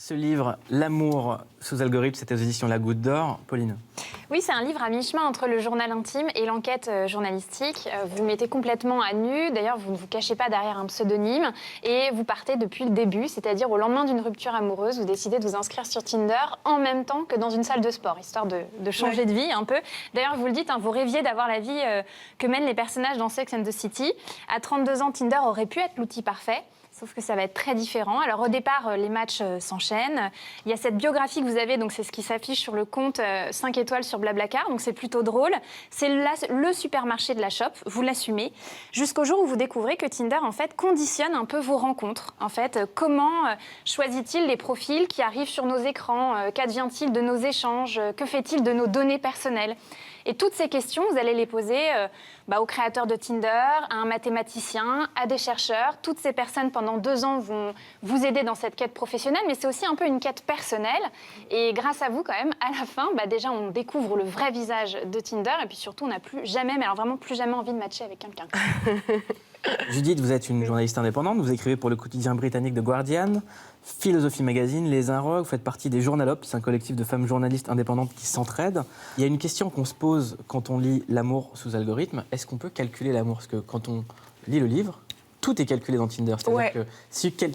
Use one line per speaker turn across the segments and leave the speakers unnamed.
Ce livre, L'amour sous algorithme, c'était aux éditions La Goutte d'Or. Pauline.
Oui, c'est un livre à mi-chemin entre le journal intime et l'enquête journalistique. Vous vous mettez complètement à nu. D'ailleurs, vous ne vous cachez pas derrière un pseudonyme. Et vous partez depuis le début, c'est-à-dire au lendemain d'une rupture amoureuse. Vous décidez de vous inscrire sur Tinder en même temps que dans une salle de sport, histoire de changer de vie un peu. D'ailleurs, vous le dites, vous rêviez d'avoir la vie que mènent les personnages dans Sex and the City. À 32 ans, Tinder aurait pu être l'outil parfait. Sauf que ça va être très différent. Alors au départ, les matchs s'enchaînent. Il y a cette biographie que vous avez, donc c'est ce qui s'affiche sur le compte 5 étoiles sur Blablacar, donc c'est plutôt drôle. C'est le supermarché de la shop, vous l'assumez, jusqu'au jour où vous découvrez que Tinder, en fait, conditionne un peu vos rencontres. En fait, comment choisit-il les profils qui arrivent sur nos écrans? Qu'advient-il de nos échanges? Que fait-il de nos données personnelles? Et toutes ces questions, vous allez les poser aux créateurs de Tinder, à un mathématicien, à des chercheurs. Toutes ces personnes, pendant 2 ans, vont vous aider dans cette quête professionnelle, mais c'est aussi un peu une quête personnelle. Et grâce à vous, quand même, à la fin, déjà, on découvre le vrai visage de Tinder. Et puis surtout, on n'a plus jamais, mais alors vraiment plus jamais envie de matcher avec quelqu'un.
Judith, vous êtes une journaliste indépendante. Vous écrivez pour le quotidien britannique The Guardian, Philosophie Magazine, Les Inrocks. Vous faites partie des Journalopes, c'est un collectif de femmes journalistes indépendantes qui s'entraident. Il y a une question qu'on se pose quand on lit L'amour sous algorithme. Est-ce qu'on peut calculer l'amour? Parce que quand on lit le livre, tout est calculé dans Tinder. C'est-à-dire que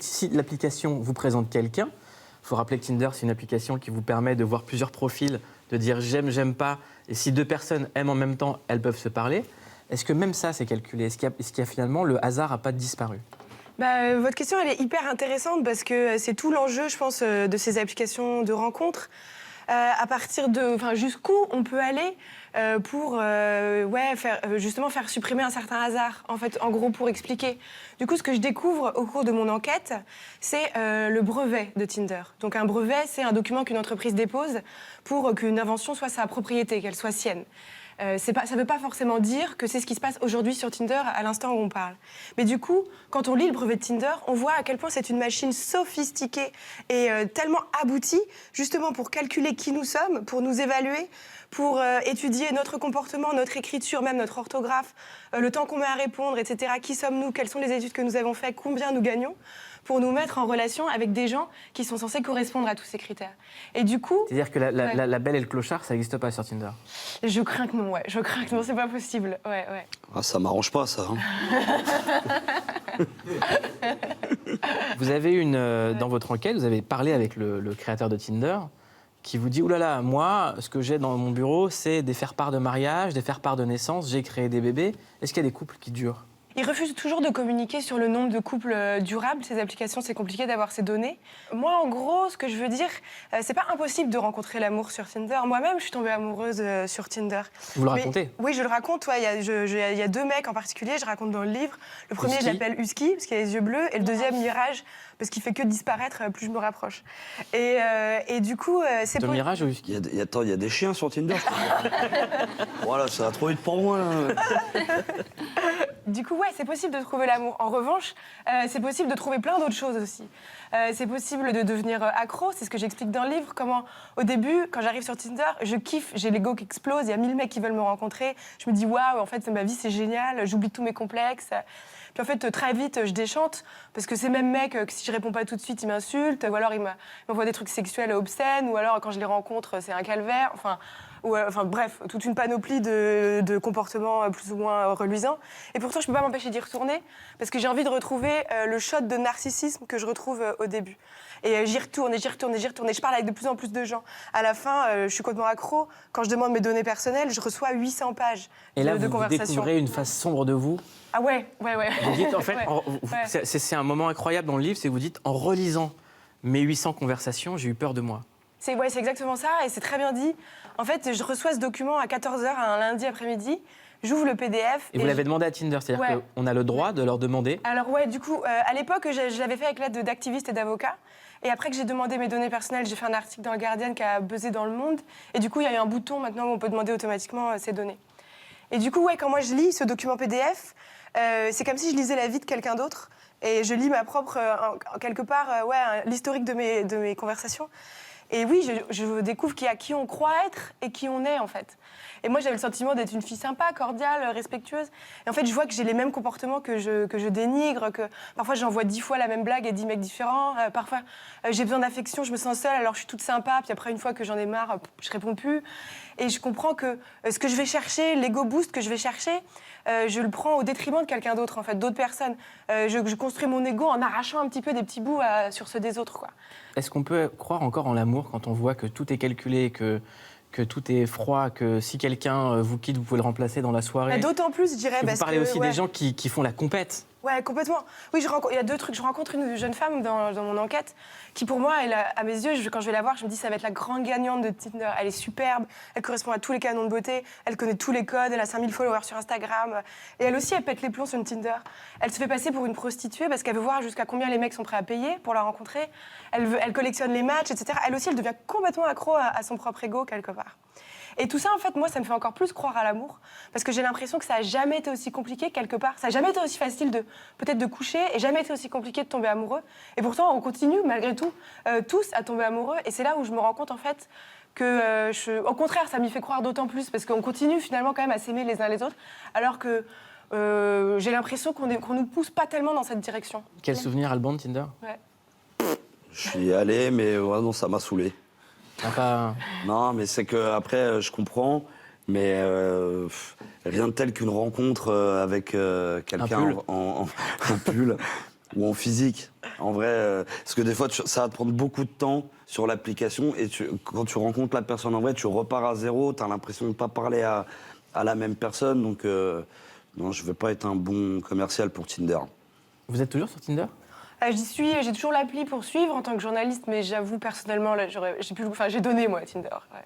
si l'application vous présente quelqu'un, il faut rappeler que Tinder, c'est une application qui vous permet de voir plusieurs profils, de dire j'aime, j'aime pas. Et si 2 personnes aiment en même temps, elles peuvent se parler. Est-ce que même ça, c'est calculé? Est-ce qu'il y a finalement, le hasard n'a pas disparu?
Votre question, elle est hyper intéressante parce que c'est tout l'enjeu, je pense, de ces applications de rencontres. À partir de, jusqu'où on peut aller pour faire supprimer un certain hasard, en fait, en gros, pour expliquer. Du coup, ce que je découvre au cours de mon enquête, c'est le brevet de Tinder. Donc un brevet, c'est un document qu'une entreprise dépose pour qu'une invention soit sa propriété, qu'elle soit sienne. Ça ne veut pas forcément dire que c'est ce qui se passe aujourd'hui sur Tinder à l'instant où on parle. Mais du coup, quand on lit le brevet de Tinder, on voit à quel point c'est une machine sophistiquée et tellement aboutie, justement pour calculer qui nous sommes, pour nous évaluer, pour étudier notre comportement, notre écriture, même notre orthographe, le temps qu'on met à répondre, etc. Qui sommes-nous? Quelles sont les études que nous avons faites? Combien nous gagnons? Pour nous mettre en relation avec des gens qui sont censés correspondre à tous ces critères. Et du coup...
C'est-à-dire que la belle et le clochard, ça n'existe pas sur Tinder?
Je crains que non, Je crains que non, c'est pas possible.
Ah, ça m'arrange pas, ça.
Vous avez dans votre enquête, vous avez parlé avec le créateur de Tinder, qui vous dit « Ouh là là, moi, ce que j'ai dans mon bureau, c'est des faire-part de mariage, des faire-part de naissance, j'ai créé des bébés. » Est-ce qu'il y a des couples qui durent?
Ils refusent toujours de communiquer sur le nombre de couples durables. Ces applications, c'est compliqué d'avoir ces données. Moi, en gros, ce que je veux dire, c'est pas impossible de rencontrer l'amour sur Tinder. Moi-même, je suis tombée amoureuse sur Tinder.
Vous le racontez?
Oui, je le raconte. Il y a 2 mecs en particulier, je raconte dans le livre. Le premier, je l'appelle Husky, parce qu'il a les yeux bleus, et le deuxième, Mirage, parce qu'il fait que disparaître plus je me rapproche. Et du coup, c'est
pour... Mirage ou Husky?
Il y a des chiens sur Tinder, je crois. Voilà, ça va trop vite pour moi, là.
Du coup, c'est possible de trouver l'amour. En revanche, c'est possible de trouver plein d'autres choses aussi. C'est possible de devenir accro, c'est ce que j'explique dans le livre. Comment, au début, quand j'arrive sur Tinder, je kiffe, j'ai l'ego qui explose, il y a 1000 mecs qui veulent me rencontrer. Je me dis, waouh, en fait, ma vie, c'est génial, j'oublie tous mes complexes. Puis en fait, très vite, je déchante, parce que ces mêmes mecs, que si je réponds pas tout de suite, ils m'insultent, ou alors ils m'envoient des trucs sexuels obscènes, ou alors quand je les rencontre, c'est un calvaire. Bref, toute une panoplie de comportements plus ou moins reluisants. Et pourtant, je ne peux pas m'empêcher d'y retourner, parce que j'ai envie de retrouver le shot de narcissisme que je retrouve au début. Et j'y retourne. Et je parle avec de plus en plus de gens. À la fin, je suis complètement accro. Quand je demande mes données personnelles, je reçois 800 pages
de conversations. Et là,
vous
découvrez une face sombre de vous.
Ah ouais.
Vous dites, en fait, c'est un moment incroyable dans le livre, c'est que vous dites, en relisant mes 800 conversations, j'ai eu peur de moi.
C'est exactement ça, et c'est très bien dit. En fait, je reçois ce document à 14h un lundi après-midi, j'ouvre le PDF...
Et vous l'avez demandé à Tinder, c'est-à-dire qu'on a le droit de leur demander? Alors
du coup, à l'époque, je l'avais fait avec l'aide d'activistes et d'avocats, et après que j'ai demandé mes données personnelles, j'ai fait un article dans le Guardian qui a buzzé dans le monde, et du coup, il y a eu un bouton maintenant où on peut demander automatiquement ces données. Et du coup, quand moi je lis ce document PDF, c'est comme si je lisais la vie de quelqu'un d'autre, et je lis ma propre, quelque part, l'historique de mes conversations. Et oui, je découvre qui on croit être et qui on est, en fait. Et moi, j'avais le sentiment d'être une fille sympa, cordiale, respectueuse. Et en fait, je vois que j'ai les mêmes comportements que je dénigre, que parfois j'envoie 10 fois la même blague à 10 mecs différents. Parfois, j'ai besoin d'affection, je me sens seule, alors je suis toute sympa. Puis après, une fois que j'en ai marre, je réponds plus. Et je comprends que ce que je vais chercher, l'ego boost que je vais chercher, je le prends au détriment de quelqu'un d'autre, en fait, d'autres personnes. Je construis mon ego en arrachant un petit peu des petits bouts sur ceux des autres, quoi.
Est-ce qu'on peut croire encore en l'amour quand on voit que tout est calculé, que tout est froid, que si quelqu'un vous quitte, vous pouvez le remplacer dans la soirée?
D'autant plus, je dirais.
Vous parlez aussi des gens qui font la compète.
Ouais, complètement. Oui, il y a 2 trucs. Je rencontre une jeune femme dans mon enquête qui, pour moi, à mes yeux, quand je vais la voir, je me dis ça va être la grande gagnante de Tinder. Elle est superbe, elle correspond à tous les canons de beauté, elle connaît tous les codes, elle a 5000 followers sur Instagram. Et elle aussi, elle pète les plombs sur une Tinder. Elle se fait passer pour une prostituée parce qu'elle veut voir jusqu'à combien les mecs sont prêts à payer pour la rencontrer. Elle collectionne les matchs, etc. Elle aussi, elle devient complètement accro à son propre ego, quelque part. Et tout ça, en fait, moi, ça me fait encore plus croire à l'amour, parce que j'ai l'impression que ça n'a jamais été aussi compliqué, quelque part. Ça n'a jamais été aussi facile peut-être de coucher, et jamais été aussi compliqué de tomber amoureux. Et pourtant, on continue, malgré tout, tous à tomber amoureux. Et c'est là où je me rends compte, en fait, que, au contraire, ça m'y fait croire d'autant plus, parce qu'on continue finalement quand même à s'aimer les uns les autres, alors que j'ai l'impression qu'on nous pousse pas tellement dans cette direction.
Quel souvenir, Alban, de Tinder?
Ouais.
Je suis allé, mais ouais, non, ça m'a saoulé. Non, mais c'est que après, je comprends, mais rien de tel qu'une rencontre avec quelqu'un en pull ou en physique. En vrai, parce que des fois, ça va te prendre beaucoup de temps sur l'application et quand tu rencontres la personne en vrai, tu repars à zéro, tu as l'impression de ne pas parler à la même personne. Donc, non, je ne veux pas être un bon commercial pour Tinder.
Vous êtes toujours sur Tinder?
J'y suis, j'ai toujours l'appli pour suivre en tant que journaliste, mais j'avoue personnellement, là, j'ai donné moi à Tinder. Ouais.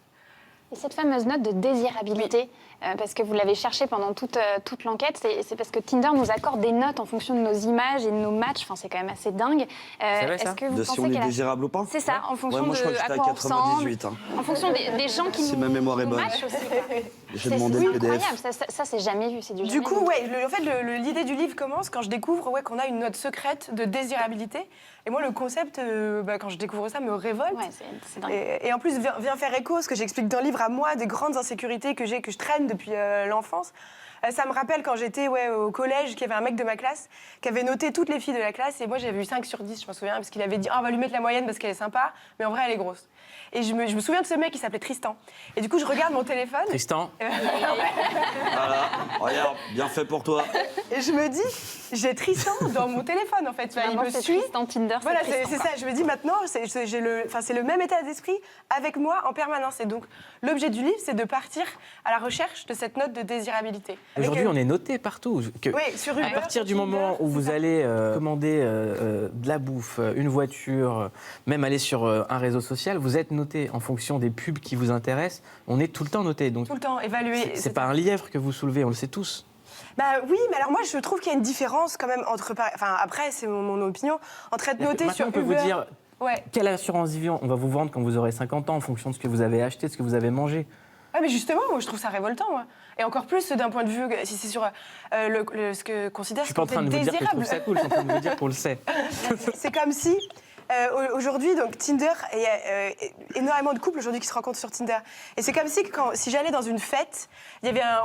Et cette fameuse note de désirabilité, parce que vous l'avez cherchée pendant toute l'enquête, c'est parce que Tinder nous accorde des notes en fonction de nos images et de nos matchs. Enfin, c'est quand même assez dingue.
Est-ce
que vous
de
pensez
si on est désirable ou pas?
C'est ça, en fonction
moi, je crois
de
que
à
j'étais
quoi
à
on ressemble,
98.
en fonction des gens qui
Si
nous
ma mémoire est bonne.
matchent aussi.
J'ai demandé le PDF.
Incroyable, ça c'est jamais vu. C'est du
Du
jamais
coup,
vu.
ouais, en fait, l'idée du livre commence quand je découvre qu'on a une note secrète de désirabilité. Et moi, le concept, quand je découvre ça, me révolte.
Ouais, c'est dingue.
Et en plus, vient faire écho, ce que j'explique dans le livre, à moi, des grandes insécurités que je traîne depuis l'enfance. Ça me rappelle quand j'étais au collège, qu'il y avait un mec de ma classe qui avait noté toutes les filles de la classe. Et moi, j'avais eu 5 sur 10, je m'en souviens, parce qu'il avait dit on va lui mettre la moyenne parce qu'elle est sympa, mais en vrai, elle est grosse. Et je me souviens de ce mec, il s'appelait Tristan. Et du coup, je regarde mon téléphone.
Tristan?
Voilà, regarde, bien fait pour toi.
Et je me dis, j'ai Tristan dans mon téléphone, en fait. Il
Vraiment,
me
c'est
suit.
Tristan Tinder.
Voilà,
Tristan,
c'est
quoi.
ça. Je me dis maintenant, c'est le même état d'esprit avec moi en permanence. Et donc, l'objet du livre, c'est de partir à la recherche de cette note de désirabilité.
Aujourd'hui, on est noté partout.
Oui, sur Uber,
À partir
sur
du
Tinder,
moment où
c'est
vous
ça.
allez commander de la bouffe, une voiture, même aller sur un réseau social, vous êtes noté en fonction des pubs qui vous intéressent. On est tout le temps noté. Donc,
Tout le temps, évalué.
c'est pas un lièvre que vous soulevez, on le sait tous.
Bah oui, mais alors moi, je trouve qu'il y a une différence quand même entre... Enfin, après, c'est mon opinion, entre être noté
Maintenant,
sur
on peut
Uber...
vous dire
Ouais.
quelle assurance vie on va vous vendre quand vous aurez 50 ans en fonction de ce que vous avez acheté, de ce que vous avez mangé.
Ouais, mais justement, moi, je trouve ça révoltant, moi. Et encore plus d'un point de vue, si c'est sur ce que considère
Je suis pas en train de vous dire que je trouve ça cool, je suis en train de vous dire qu'on le sait.
C'est comme si, aujourd'hui, donc Tinder, il y a énormément de couples aujourd'hui qui se rencontrent sur Tinder. Et c'est comme si j'allais dans une fête,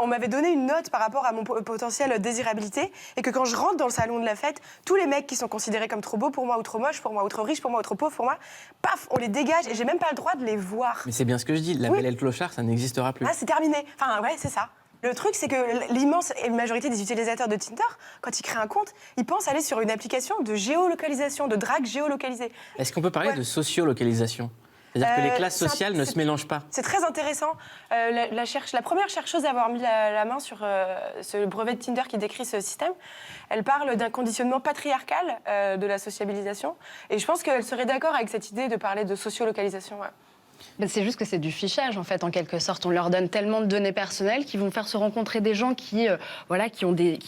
on m'avait donné une note par rapport à mon potentiel désirabilité, et que quand je rentre dans le salon de la fête, tous les mecs qui sont considérés comme trop beaux pour moi, ou trop moches pour moi, ou trop riches pour moi, ou trop pauvres pour moi, paf, on les dégage, et j'ai même pas le droit de les voir.
Mais c'est bien ce que je dis, la
Oui.
belle et le clochard, ça n'existera plus.
Ah, c'est terminé. Enfin, ouais, c'est ça. Le truc, c'est que l'immense majorité des utilisateurs de Tinder, quand ils créent un compte, ils pensent aller sur une application de géolocalisation, de drague géolocalisée.
Est-ce qu'on peut parler
Ouais.
de sociolocalisation? C'est-à-dire que les classes
c'est un-
sociales ne se mélangent pas.
C'est très intéressant. La première chercheuse à avoir mis la main sur ce brevet de Tinder qui décrit ce système, elle parle d'un conditionnement patriarcal de la sociabilisation. Et je pense qu'elle serait d'accord avec cette idée de parler de sociolocalisation. Ouais.
Ben, c'est juste que c'est du fichage, en fait, en quelque sorte. On leur donne tellement de données personnelles qui vont faire se rencontrer des gens qui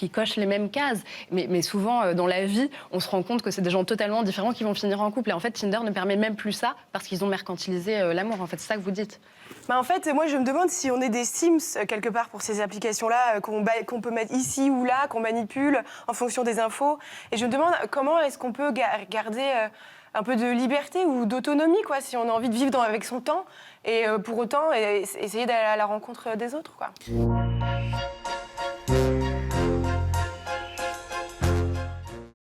cochent les mêmes cases. Mais souvent, dans la vie, on se rend compte que c'est des gens totalement différents qui vont finir en couple. Et en fait, Tinder ne permet même plus ça parce qu'ils ont mercantilisé l'amour. En fait, c'est ça que vous dites.
Bah en fait, moi, je me demande si on est des Sims quelque part pour ces applications-là, qu'on peut mettre ici ou là, qu'on manipule en fonction des infos. Et je me demande comment est-ce qu'on peut garder un peu de liberté ou d'autonomie, quoi, si on a envie de vivre avec son temps et pour autant essayer d'aller à la rencontre des autres, quoi.